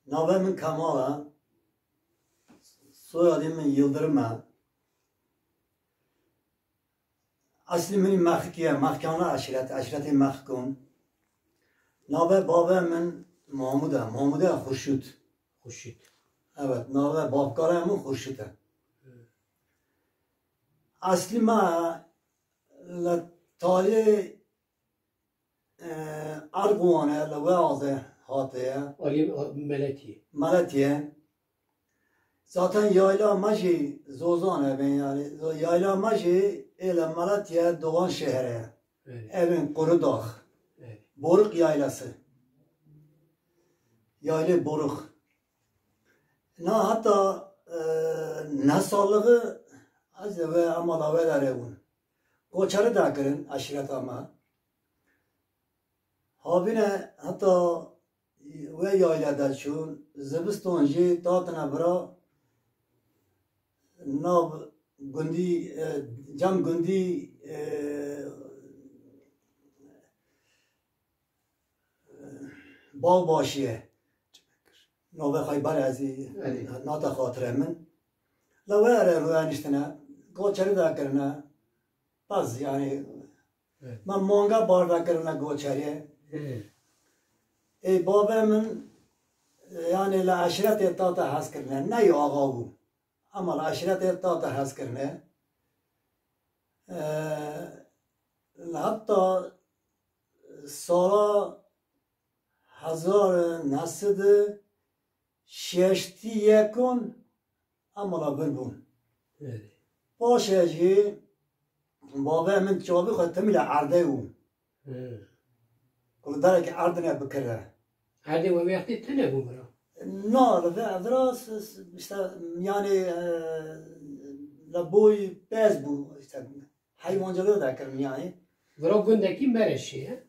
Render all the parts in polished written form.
Nave min Kemal'a, soyadım min Yıldırım'a. Asli min Mekkiye, Mekkana aşireti Mekkun. Nave baba min Mahmud'a Xurşid. Xurşid. Evet, nave babkara min Xurşid'e. Asli ma tali Arguvan'e levaze hatiye. Ali Meletiye. Zaten yayla maji zozane ben yani. Yayla maji ile Meletiye Doğan şehre. Evet. Evin Kurudağ. Evet. Boruk yaylası. Yaylı Boruk. Hatta nesallığı az ve amalave darevun. Koçarı da kırın aşiret ama. Habine hatta ve yaylada çun zibistonji tatına bıra nav gundi cam gundi Bağbaşı'ya nove Haybar azi nata xatıre min lavere ruyaniştine goçeri da kırına baz yani ben manga barda kırına goçeri babamın yani la aşiret etata has kırına ne yağı bu ama la aşiret etata has kırına hatta sonra 1961 amala bilbun. Paşa ji babamın çabuk hatmiyle arde u. Kul ki ardına bikire. Arde ve vakti tane bu bura. Ne ve adras işte yani la boy bez bu işte hayvancılığı da kırım yani. Bura gündeki mereşi.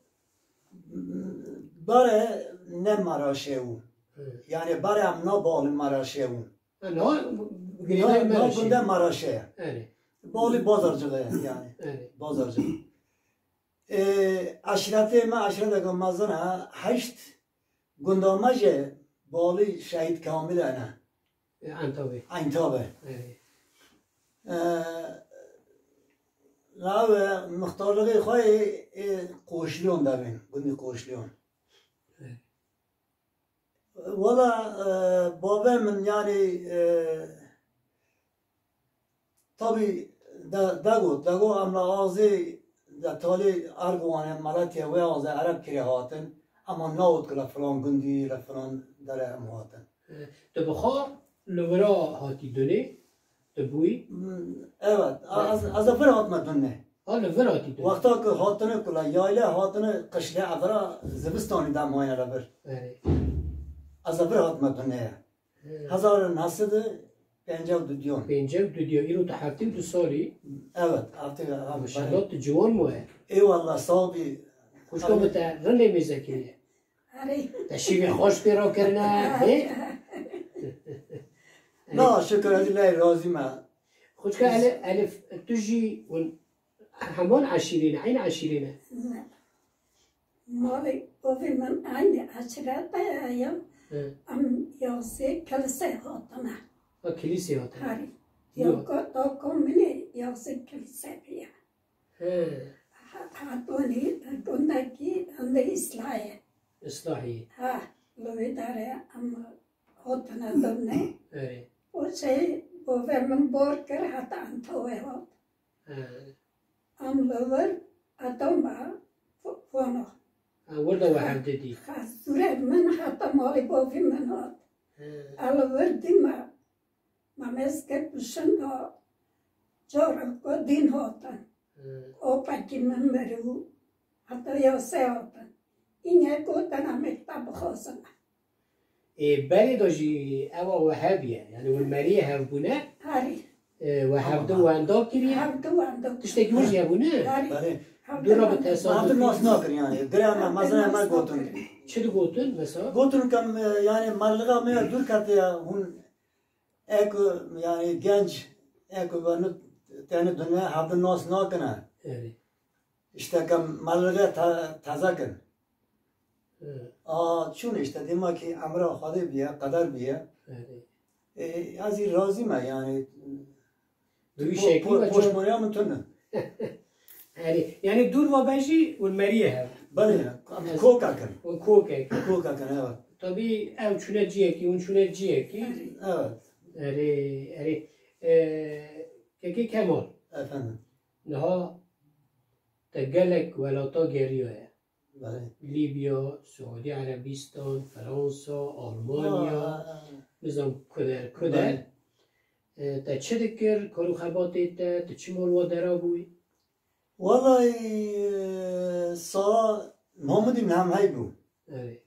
Bare ne maraşe u. Yani bare am ne bal maraşe u. Ne günde maraşe. Bali bazarcılığı yani. Bazarcılığı. Aşirete aşirete gönmezden heşt gündamaje bali şehit kamil ana. Antabe. Ve muhtarlığı khoy koşluyon da ben. Bunu koşluyon. Valla babamın yani tabi dago amla ağzı da tali Arguvan'e Malatya ve ağzı Arap kiri hatın ama navut kula falan gündi la falan dara muhatın. De Bukhar levra hati döne de buy. Evet az bir hatma dönne. Levra hati döne. Vakta ki hatını kula yayla hatını kışla avra zibistani da muayene rabir. Az bir hatma dönne. Hazar nasıldı? Pencev düdüyon. Pencev düdüyon. İro tahaftim tu sali. Evet. Artık abi. Şarlat civan mu he? Eyvallah sağ ol bir. Kuşka mı ta rene mezekine? Teşivi hoş bir o kerna. لا شكرا لله رازي ما خدك ألف تجي همان عشرين عين عشرين مالي بوفي من عين عشرات يا أم يوسي كلسة هاتنا كلسة هاتنا هاري يوكو مني يوسي كلسة بيا هاتوني قلنا كي عند إصلاحي ها لو يداري أم هاتنا دمني O şey, bu vermem borker hatta antoe hot. Amlavar atoma fono. Orada var dedi. Hasure men hatta mali bu men hot. Alvar dima. Mameske püşün o. Çorak o din hotan. O pakin men meru. Hatta yose hotan. İne kotan amek tabu khosana. بلد جي أو وهابية يعني والمارية هابونا هاري وهابدو وعندو كريا هابدو وعندو تشتكي وش هابونا هاري دورا بتحصل هذا الناس ناكر يعني قرينا مثلا ما قوتن شو قوتن مثلا قوتن كم يعني ملغا ما دور كاتيا هون اكو يعني جنج اكو بنو تاني الدنيا هذا الناس ناكنا işte كم ملغا تذاكر چون اشته دیما که امرا خواده بیا قدر بیا از این راضی ما یعنی دوی شکلی و پشمانی هم تونه یعنی دور و بشی اون مریه هم بله کوکا کن اون کوکه کوکا کن evet tabi ev çune ciyeki un çune ciyeki evet eri keki kemal efendim neha te gelek velata geriyor ya bale Libya, Suudi Arabistan, Fransa, Almanya nizam kuder te çi dikir karu xebatê te çi malwa dera bûyî vallahi sağ Muhammed'in namhay bu evet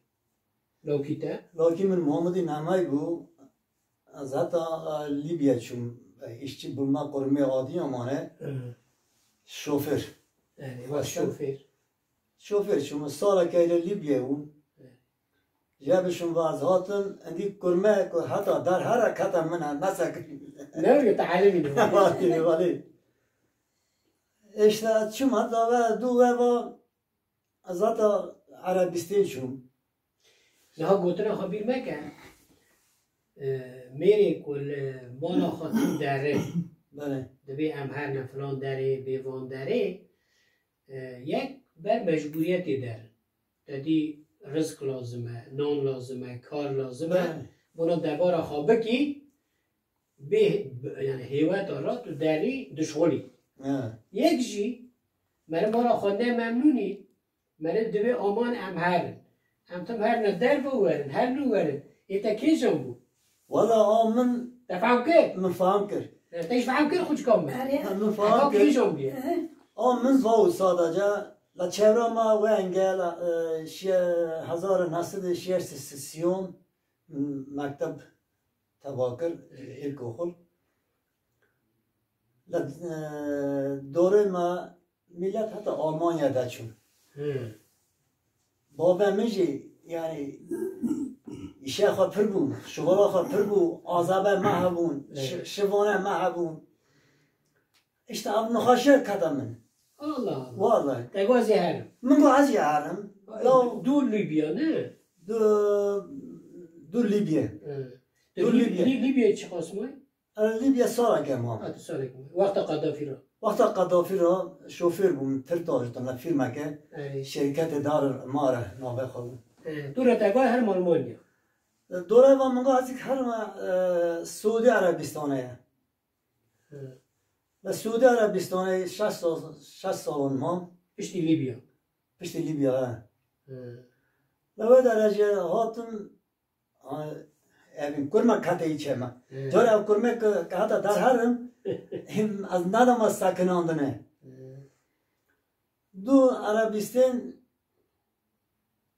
lawkî te lakin min Muhammed'in namhay bu az hatta Libya çum işçi bulma kurmaya adi amane şoför evet şoför شوفر شما سالا که ایره لیبیه اون جابشون واز هاتن اندی کرمه که حتی در حرکت من هم مسک ne تعلمي والی والی اشتا چوم حتی و دو و ازاتا عربستان شوم neha gotuna xabir meke mêrê ku li mala xwe dere بله dibê em her ne filan derê bêvan derê yek ber mecburiyetê derin tedî rizq lazim e nan lazim e kar lazim e buna debara xwe bikî bê yani hêweta ra tu derî dişxolî yek jî mere mala xwe ne memnûnî mere divê aman em herin em tim her ne der biwerin her nû werin ê te kêjan bû والا من te fehm kir من فهم کرد te ji fehm kir xwîçkan me من heta فهم کرد kêjan bûye من واو سادجا لا چهره ما و انگل 1963 مکتب تباکر ilk okul دوره ما millet hatta Almanya'da çun. Babamıcı yani işe kapır bu, şuvala kapır bu, azabe mahabun, şivane mahabun. İşte ab nıhaşer kadamın. Allah Allah Vallahi. te gazê herim من قو عزي عالم لو dûr Libya ne دو ليبيا Dur Libya. Libya çi qasmay ليبيا صار كمان hadi sorek waqta Qaddafi ra وقت قذافي را شوفير بوم ترتاج تنا فيلم كه شركة دار مارة نابه خل dura te gay her Almanya دوره و من قاعد هر سعودي عربستانه و سعودي عربستانه 60 سال ما piştî Libya پشت ليبيا لو درجة هاتم evin kurma katı içeme. Dora kurma kata dar harım hem az nadama sakınandığını. Du Arabistan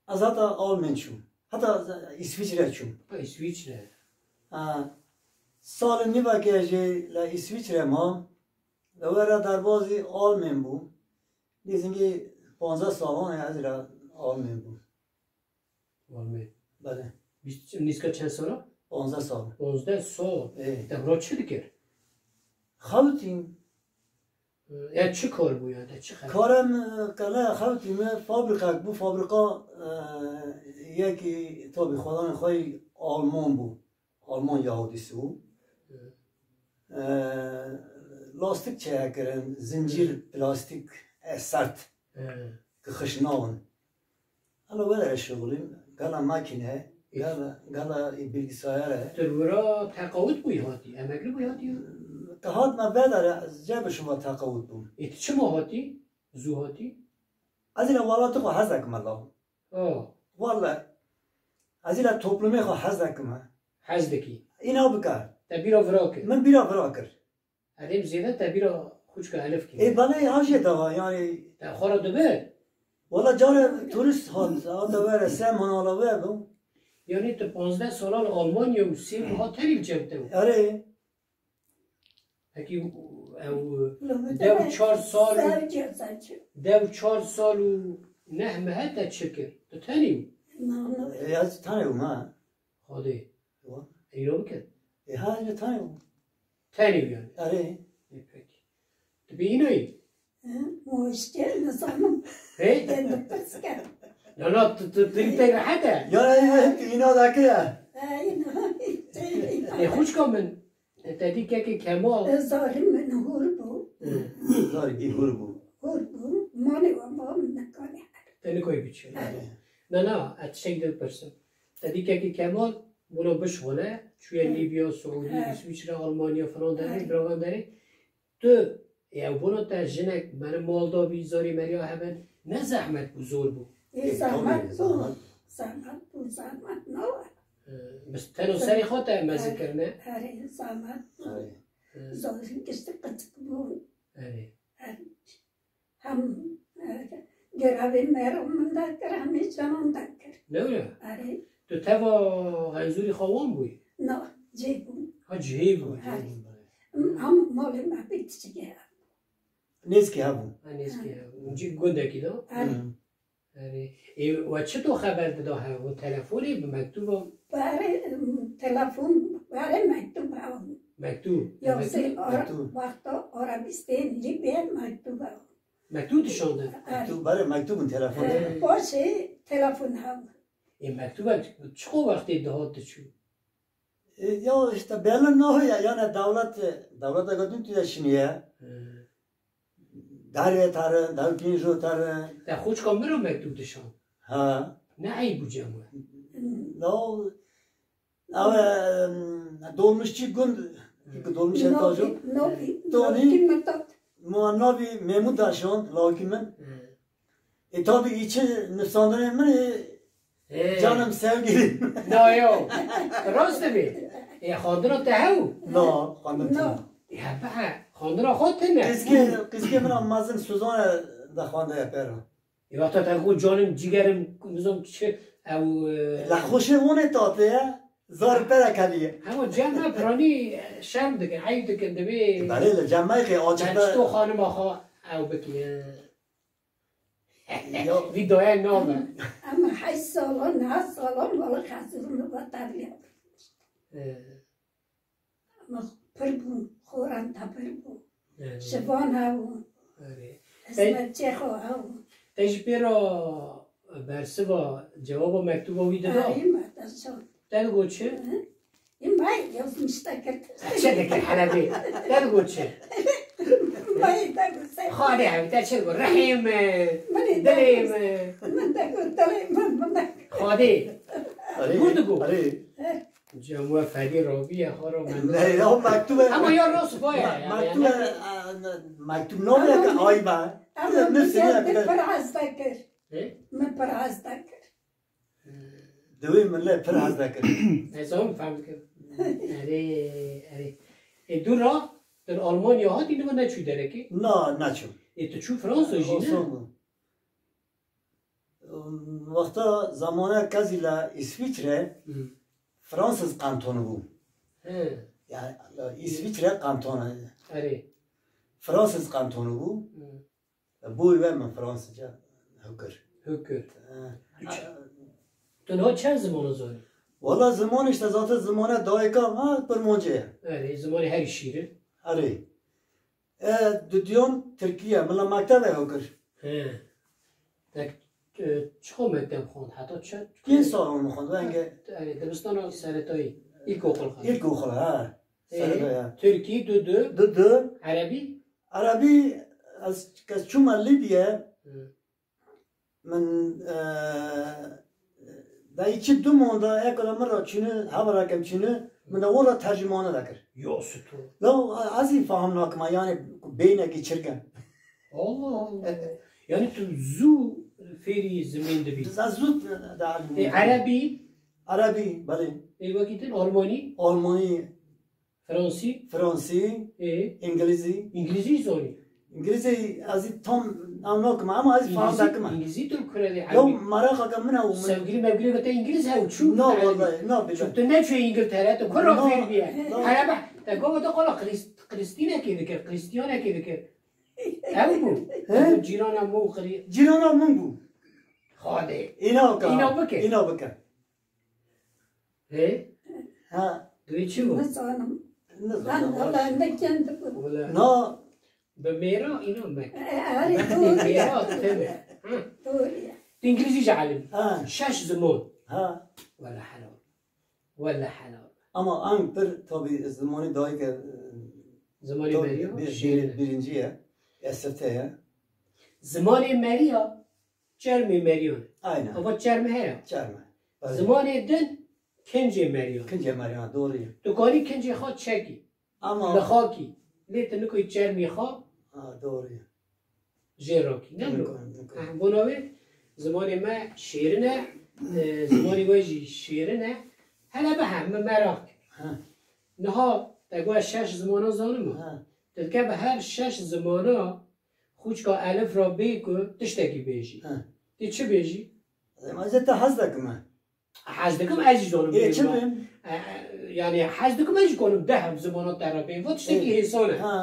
azata almençum. Hatta İsviçre çum. İsviçre Sal niva geje la İsviçre ma. Lavera darbazı almen bu. Dizin ki 15 salon azra almen bu. Almanya Bale. Niska çend sala 15 sal. 15 sal te bura çi dikir Xawtin ya çi kar bu ya te çi کارم کلا خواهی من فابریکه بو فابریکا یکی تا به خدا میخوای آلمان بو آلمان یهودیسی بو لاستیک چه کردن زنجیر پلاستیک سرد که خشناون حالا ولی شغلیم گلا ماکینه گلا bilgisayara Tırvıra taqavut bu hati emekli bu hati تهاد ما بدر جاب شما تقاوت بو eti mi hati zu hati از این والات خو حزک ملا والله از این توپلمه خو حزک ما hazdeki اینا بکار te bira vrakir من بیرا براکر Adem ziyade te bira خوشka elef ki ای بله هاشه دوا یعنی te xara dibe والله جار توریست حال آتا وره سه منالا بو yani te 15 salal Almanya u sê ha terî cebte آره Peki dev 4 sal dev 4 sal u nehme hete çekir tu tenî از تانه او ما hadi eyro bike ای هاشه تانه او tenî yani آره peki tu bînayî Müşteri nizamım. hey Kendi pıskı. نه نه تو راحته یا اینا دکه خوش کامن تدی که کمال زاری من هور بود زارگی هور بو هور بود مانی و مام نکنه تنی کوی بیچه نه نه اتشک دل پرسم تدی که کمال بونا بشغله چوی لیبیا سعودی اسویچرا آلمانیا فلان داری براغان داری تو یا بونا تا جنک من مالداوی زاری مریا همه نه زحمت بزرگ بود زحمت بود زحمت نه بس تنو سری خاطر مزه کرنه هره زحمت زاری کشته قطق بود هم گراوی مرم من دکر همه جانم دکر نه هره تو توا غنزوری خوان بوی نه جیبون ها جیب بود هم مال ما بیت چگه نیست که هبون نیست که اونجی گنده کی دو و چطور خبر داده ها و تلفنی به مکتوب برای تلفن برای مکتوب هم مکتوب یا سه وقتا عربستان لیبیا مکتوب هم مکتوب دشانده مکتوب برای مکتوب تلفن باشه تلفن هم این مکتوب چه وقتی دهات چو یا işte belli ne oluyor yani devlet agadın tüyeşiniye dariye tarı davkinjo tarı در خوش کام برو مکتوب دشان ha نه ای بو جمعه no ama dolmuşçu gün dolmuş etacı Novi metot muannavi memut daşon lakimin tabi içi nüfsandırın mı canım sevgilim نه یو راست بی یا خاندرا تهو no kandım یا با خاندرا خود تنه kızke من amazın suzana da khanda yapar یا وقتا تا خود جانم جیگرم نظام چه او la خوشه اونه تاته زار پره کلیه همون جمع پرانی شرم دکن عیب دکن دبی بله جمعی که تو آجبه خانم آخوا او بکی ویدوه نامه اما 8 سالان 9 سالان والا خسرون رو با تبلیغ اما پر بون خورم تا پر بون شفان هاون اسمت چخو هاون تیج پیرا برسه با جواب مکتوب ویده دا این مدرسان در گو چه؟ این بای yazmışta کرد چه دکر حلبی در گو چه؟ بای دگو سه خاله هم در چه گو رحیم دلیم من دگو دلیم من خاله گرد گو آره جمعه فری رابی خارو من نه یا مکتوبه اما یا راست باید مکتوب نامه که آی با اما میگه پر از دکر من پر از دکر دوی من له پر از دکر از هم فهم کرد اره دو را در آلمانیا ها دیده من نچوی داره که نه نچو تو چو فرانسا جینه وقتا زمانه کسی لا اسویچره فرانسیس کانتونه بود yani İsviçre kantonu اره Fransız kantonu bu bu ve ben Fransızca hükür hükür تو نه چند زمان زاری؟ valla zaman işte zaten zamana dakika ha per monce اره زمانی هر شیره اره دیدیم Türkiye ملا مکتب hükür tak چه مکتب خوند حتی چه؟ کی سال اون میخوند و انگه اره دبستان سرطایی ilk okul خوند ilk okul ha Türkiye دو دو عربی Arabi az kez çuma Libya من da içi dumanda ekala mera çini habara kem çini من ولا ترجمانه ذكر یا ستو لو عزي فهمنا كما يعني بينك يشركن Allah Allah yani tu zu feri زمین دبی زود عربی عربي بله ای وقتی آلمانی ألماني فرانسی فرنسي إنجليزي انگلیسی زانی إنجليزي عزي توم أنا كما أما عزي فهم ذاك ما انگلیسی تو کرده لو عربی مرة كمنا ومن sevgili mevgili bata İngiliz ha uçu لا والله لا Çünkü بالله tu ne çöy İngiltere tu kura No, fer biye no. araba ta gova da kola Kristina ki dikir Kristiyana ki dikir ev bu cirana mu khri جيرانا من بو khade إنا كا إنا بك. إنا بك he ها du içi bu نزانم ben Allah ne kendi bu wala نا be mera ina mek Ari doğru ya mera tebe doğru ya انگلیسی جعلم ها شش زمان ها ولا حلال ولا حلال اما انتر tabi zamanı daha ki زمانی مریا birinciye esirteye زمانی مریا چرمی مریون aynen اما چرم هیا çarmı. زمانی دن کنجی مریون Kince Meryem doğru. دکانی کنجی خواه چکی Ama لخاکی لیت نکوی چرمی خواه ha, doğru. جیراکی نمرو Mümkün. بناوی زمانی ما شیرنه زمانی واجی شیرنه هلا به همه مراک Ha, نها تگوه شش زمانا زانم ha. تلکه به هر شش زمانا خوش که الف را بی که تشتکی بیجی Ha. دی چه بیجی؟ Ama zaten hazdak mı? حز دکم ازی جانم چه بیجی bim? یعنی حز دکم ازی کنم ده هم زمانات در را بیم و تشتکی حسانه Ha,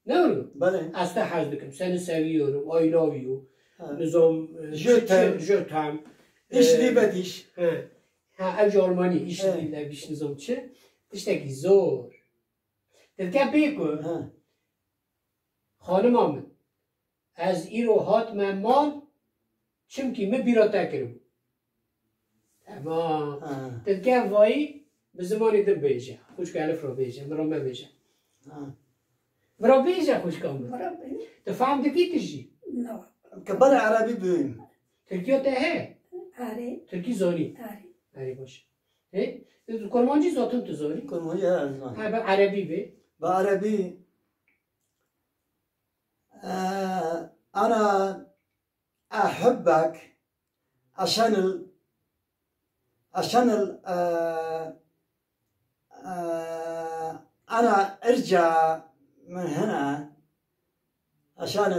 نه ورگم bale. از تا حز دکم سن سویورم آیلاویو Ha. نظام ژتم. ژتم İşli bediş. ها اوج آلمانی ایش اه. دیده بیش نظام چه تشتکی زور تلکه بیکو Ha. خانم آمد از ایرو هات من مال چمکی من بیرا تکرم تمام Ha. تلکه وایی به زمانی دم بیجه خوش که الف را بیجه مرا ما بیجه Ha. مرا بیجه خوش که آمد مرا بین تفهم دکی تجی نه Kabale Arabi büyüm. ترکیه ته هه آره ترکی زانی آره هری باشه هه کرمانجی زاتون تو زانی Kurmuş ya zaman. ها به عربی به بعربي أنا أحبك عشان أنا أرجع من هنا عشان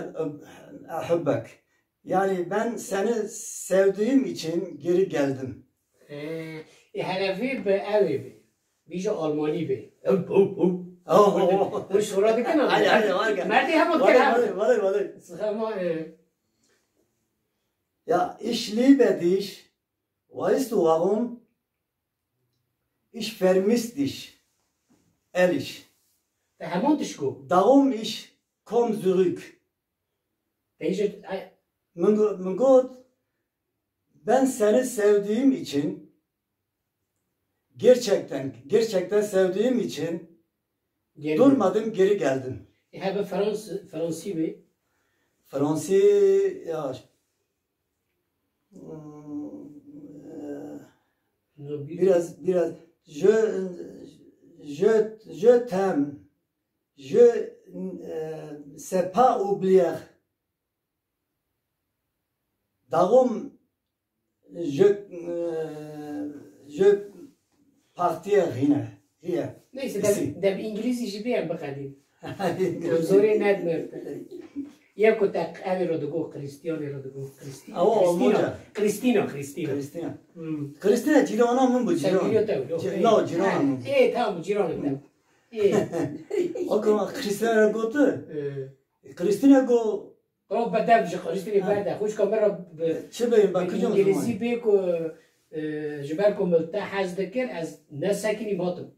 أحبك yani ben seni sevdiğim için geri geldim. هلفی به اوی به بیجا آلمانی به Oh, اون شورا دکنم hadi hadi var gel. مردی همون Var که var var var. سخما Ja, ich liebe dich. Weißt du warum? Ich vermisse dich. Ehrlich. همون تشکو Darum ich komm zurück. دیجا Mein Gott, ben seni sevdiğim için gerçekten sevdiğim için durmadım geri geldim. هبه فرانسی به Fransi ya biraz je t'aime je sais pas oublier darum je partir hier نيسي ده بإنجليزي جبيع بقديم زوري ندمر ياكو تاق أبي رودو كريستيانو رودو كريستينا Kristina Kristina Girona mı bu Girona? No Girona mı? tamam Girona tamam. O zaman Kristina gotu. Kristina go رو بدأ بجي خرجتني بعدها خوش كمرة çebeyim bakacağım بالإنجليزي zaman. بيكو جبالكم ملتاح از ذكر از ناس ساكني باطن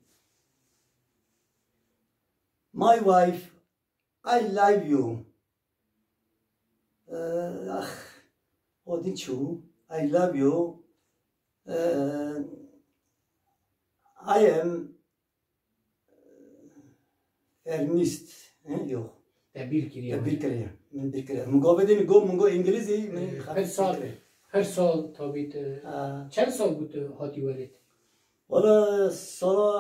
My wife, I love you. O din çu. I love you. I am Ernest. Yok. تعبير كريم Bir kere. Bir kere. Mugavede mi go mungo İngilizce mi? هر سال تابيت چند سال بود هاتی ولد Valla sala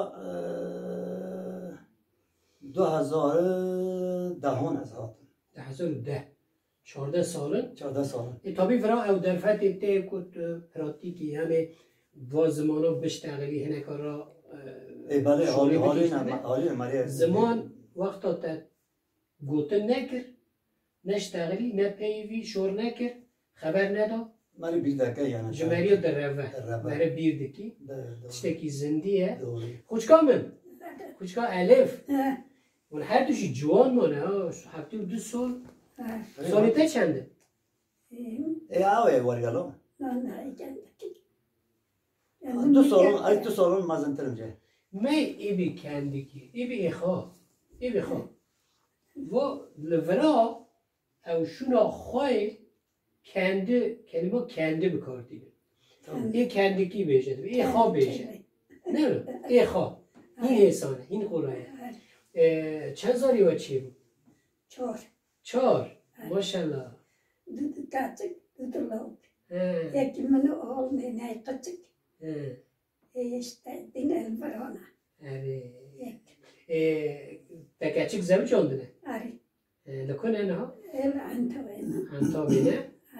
2010 از هاتم. 2010 14 ساله 14 سال. طبيعي فرا او در فتره ته كنت براتيكي همه وازمانو بشتغلي هنا كرا بله شغلی حالی بکشتنه. مالی زمان وقتا تا گوتن نکر نشتغلی نه پیوی شور نکر خبر ندا مالی bir dakika yani. جمعیو در روه روه. برای بیردکی تشتکی زندیه Doğru. خوشکا من خوشکا الف آه اون هر دوشی جوان مانه هفته و 2 سال آه سالی تا چنده Ave var galo. نه نه جندکی 2 salon mazentrimce. ما ایبی کندگی ایبی ایخوا و لورا او شونا خواه kelime kendi bikardine. ای کندی کی بیشه؟ ای خواب بیشه. نه ای خواب. این انسانه. این قرآنه. چند سالی و چی بود؟ 4 4. ماشاءالله. کچک دلوب. یکی منو آل نه کچک. işte din elverana. Evet. تکچک زوج عندنا. Ari. لكن أنا El antavena. عن طابنا.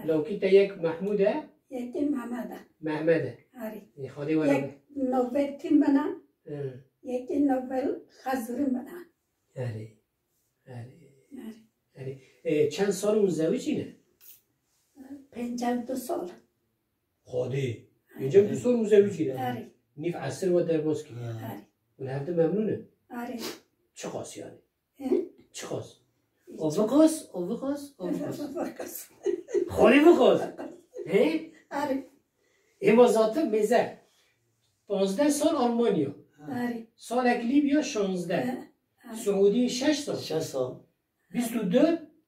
لو كنت يك محمودة. Yeki mamada. محمدة. Ari. خدي ولا. Yek novetim bana. Yeki novel hazırım bana. أري. أري. Ari. أري. چند سال مزوجینه؟ 52 سال. خدي. يجمع 2 سال مزوجینه. Ari. نيف عصر و درباز کی. Ari. ونهارده ممنونه. Ari. چه خاص يعني؟ He? چه خاص؟ اوفقاس. Vakas. خالی بخواست. هه؟ Ari. اما ذاته میزه 15 سال آلمانیا، Ari. سال لیبیا 16، سعودی 6 سال، 6 سال 22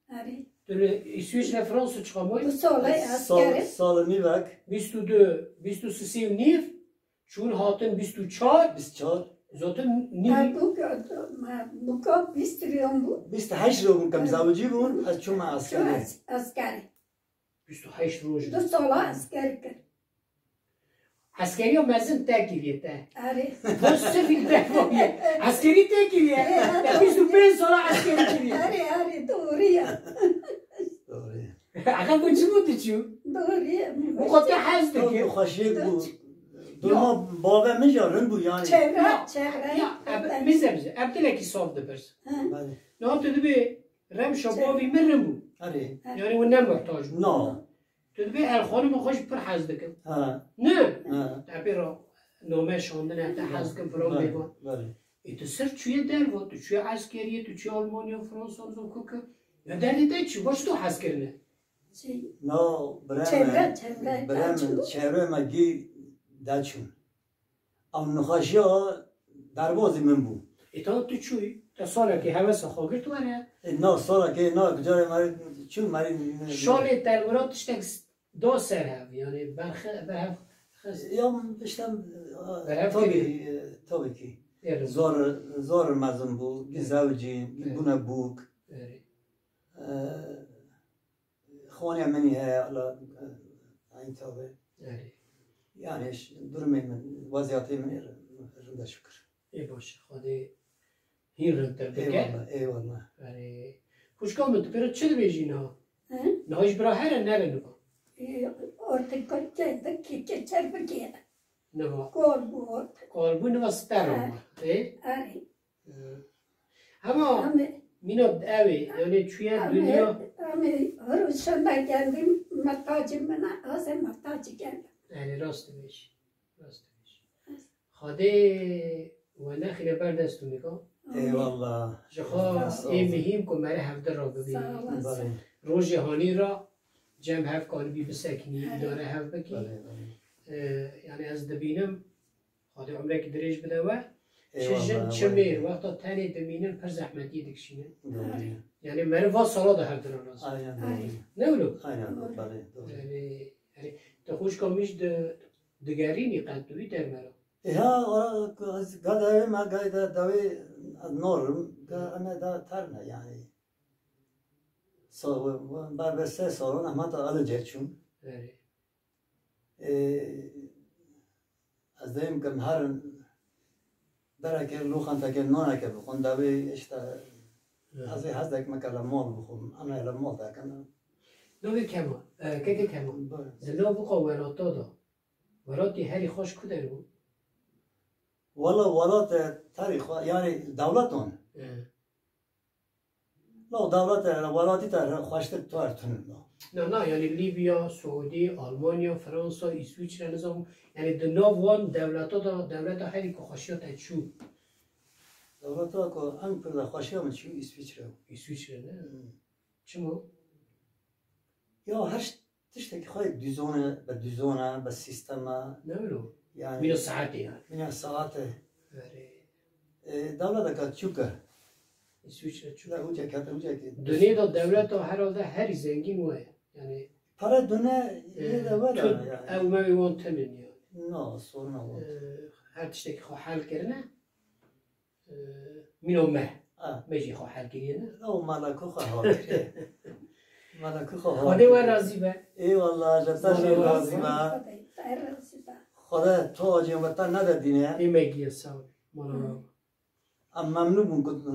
Ari. در اسویچ فرانس و Bu چخامای solay askeri. سال نیوک 22 23 و نیف چون هاتن 24 24 ذاته Ha, نیف bu kod bistiriyorum bu. 28 رو کم زوجی بون از چون من Şu عسکری askeri. 28 روز 2 sola askeri kır. عسکری ها مزن تکیریه ته Ari. باز سفیل تکیریه عسکری تکیریه 25 سال عسکری کریه Ari doğru ya. عقل با چی بوده چیو؟ Doğru ya. مقاطع حز تو دکه خوشی بود دلما بابا میجارن بود یعنی Çevre. میزه ابتلکی صاف ده برس بله نه تو دبی رم شبابی مرم بود آره یعنی و نمحتاج بود نه تو دبی الخانم خوش پر حز دکم ها نه ها دبی را نامه شاندن حتی حز کم فرام بیوان بله تو صرف چوی در و تو چوی عسکریه تو چوی آلمانیا و فرانسه و که یا دردی دای چی باش تو حز کرنه نه برم چهره مگی دچون ام نخاشی ها دروازی من بود ایتا تو چوی تا ساله که حوث خاگر تو بره نه سالا که نه کجا ماری چون ماری شال تلوراتش تک دو سر هم یعنی برخ یا بشتم برم تابی کی ایرز زار مزن بود زوجی بونه بوک خوانی منی ها الله این تابه یعنی درمی من وضعیتی من رنده شکر ای باشه خواهی هین رنتر بکر ای والله خوشگاه من تو پیرا چه دو بیجی نه؟ نهایش برا هره نره نبا Orta koçaydı ki geçer bir kere. نبا Gol bu orta. قالبو نبا ستر اما Ari. اما Ama مینا اوی یعنی چوی دنیا Rusyan'da geldim. Matacım bana. Azem matacı geldim. یعنی راست میشی خواهی و نخیلی بردستو میکن ای والله جخوا این مهم که مره هفته را Sağ ببینی olasın. روز جهانی را جمع هفت کالبی بسکنی اداره هفت بکی یعنی از دبینم خواهی عمره که دریج بده و چه میر وقتا تنی دمینن پر زحمتی دکشینن یعنی مره وا سالا ده هفته را راست نه ولو یعنی تا خوش کامیش دگرینی قدوی در مرا ها قدر ما قاعدة دوي النورم أنا دا ترنا يعني بعد بس صارون أما تا على جتشون از دایم کم هر برای که لوخان تا که نانه که بخون دوی اشتا از هزدک مکلا مال بخون اما الا مال تا کنم نوی کما که کما زنا بقا وراتا دا وراتی هری خوش کدر بود والله ولات تاریخ یعنی دولتون لا دولت ولاتی تا خوشت تو ارتون نه یعنی لیبیا، سعودی، آلمانیا، فرانسه، اسویچره نظام یعنی دنوان دولتا دا دولتا هری که خوشیات چو دولت ها که هم پر خوشی هم چی اسویچره نه چمو یا هر تشتی که خواهی دوزونه به سیستم نمیرو یعنی میرو ساعتی یعنی من ساعت دولت که چوکه اسویچره چو لا اوجه که دنیا دا دولتا هر حال هری زنگین وای یعنی para döne yine de var تو yani. او ما وان تنن یا No, sorun olmaz. هر تشتکی خو حل کرنه منو مه Ha. مجی خو حل کرنه O malakı خواهد. Malakı خواهد. خدا و راضی به Eyvallah, جزاش razı be. خدا تو آجیم وطن ندادینه. ایمگی سال مالا ممنون بود